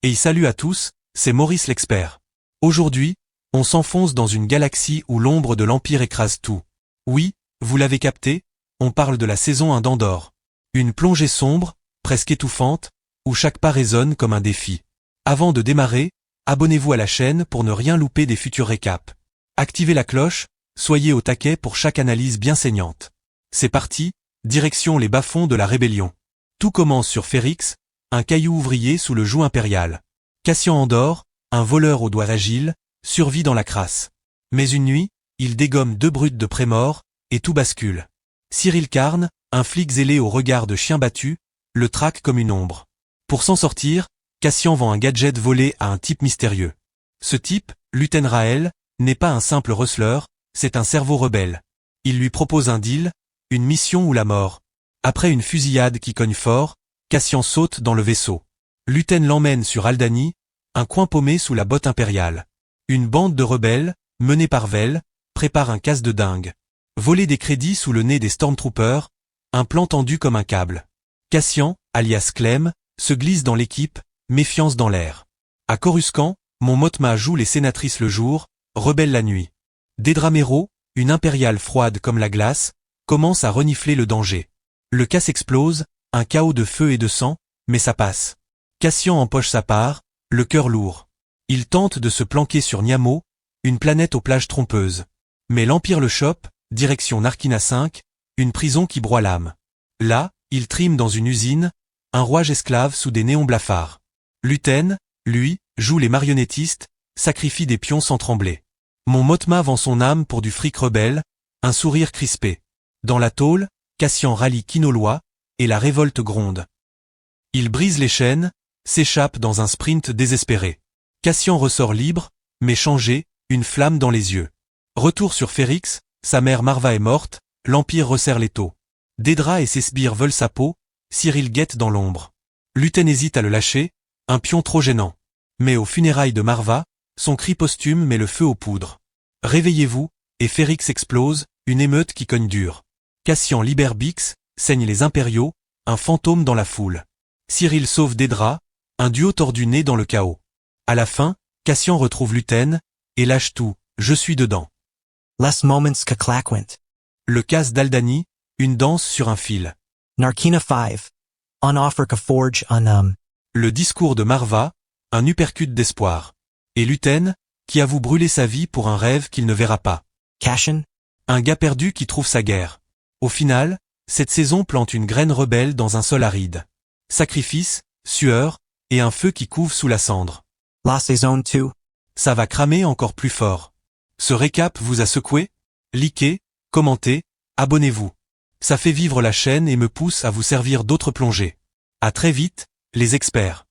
Et salut à tous, c'est Maurice l'expert. Aujourd'hui, on s'enfonce dans une galaxie où l'ombre de l'Empire écrase tout. Oui, vous l'avez capté, on parle de la saison 1 d'Andor. Une plongée sombre, presque étouffante, où chaque pas résonne comme un défi. Avant de démarrer, abonnez-vous à la chaîne pour ne rien louper des futurs récaps. Activez la cloche, soyez au taquet pour chaque analyse bien saignante. C'est parti, direction les bas-fonds de la rébellion. Tout commence sur Ferrix, un caillou ouvrier sous le joug impérial. Cassian Andor, un voleur aux doigts agiles, survit dans la crasse. Mais une nuit, il dégomme 2 brutes de pré-mort, et tout bascule. Cyril Karn, un flic zélé au regard de chien battu, le traque comme une ombre. Pour s'en sortir, Cassian vend un gadget volé à un type mystérieux. Ce type, Luten Rael, n'est pas un simple rustleur, c'est un cerveau rebelle. Il lui propose un deal, une mission ou la mort. Après une fusillade qui cogne fort, Cassian saute dans le vaisseau. Luten l'emmène sur Aldhani, un coin paumé sous la botte impériale. Une bande de rebelles, menée par Vel, prépare un casse de dingue. Voler des crédits sous le nez des Stormtroopers, un plan tendu comme un câble. Cassian, alias Clem, se glisse dans l'équipe, méfiance dans l'air. À Coruscant, Mon Mothma joue les sénatrices le jour, rebelle la nuit. Dedra Meero, une impériale froide comme la glace, commence à renifler le danger. Le casse explose, un chaos de feu et de sang, mais ça passe. Cassian empoche sa part, le cœur lourd. Il tente de se planquer sur Niamo, une planète aux plages trompeuses. Mais l'Empire le chope, direction Narkina 5, une prison qui broie l'âme. Là, il trime dans une usine, un rouage esclave sous des néons blafards. Luten, lui, joue les marionnettistes, sacrifie des pions sans trembler. Mon Mothma vend son âme pour du fric rebelle, un sourire crispé. Dans la tôle, Cassian rallie Kinoloa, et la révolte gronde. Il brise les chaînes, s'échappe dans un sprint désespéré. Cassian ressort libre, mais changé, une flamme dans les yeux. Retour sur Ferrix, sa mère Marva est morte, l'Empire resserre l'étau. Dedra et ses sbires veulent sa peau, Cyril guette dans l'ombre. Luten hésite à le lâcher, un pion trop gênant. Mais aux funérailles de Marva, son cri posthume met le feu aux poudres. Réveillez-vous, et Ferrix explose, une émeute qui cogne dur. Cassian libère Bix, saigne les impériaux, un fantôme dans la foule. Cyril sauve Dedra, un duo tordu né dans le chaos. À la fin, Cassian retrouve Luten, et lâche tout, je suis dedans. Less moments Kaklakwint. Le casse d'Aldhani, une danse sur un fil. Narkina 5. On offer Forge on Le discours de Marva, un uppercut d'espoir. Et Luten, qui avoue brûler sa vie pour un rêve qu'il ne verra pas. Cashin. Un gars perdu qui trouve sa guerre. Au final, cette saison plante une graine rebelle dans un sol aride. Sacrifice, sueur, et un feu qui couve sous la cendre. La saison 2. Ça va cramer encore plus fort. Ce récap vous a secoué? Likez, commentez, abonnez-vous. Ça fait vivre la chaîne et me pousse à vous servir d'autres plongées. À très vite, les experts.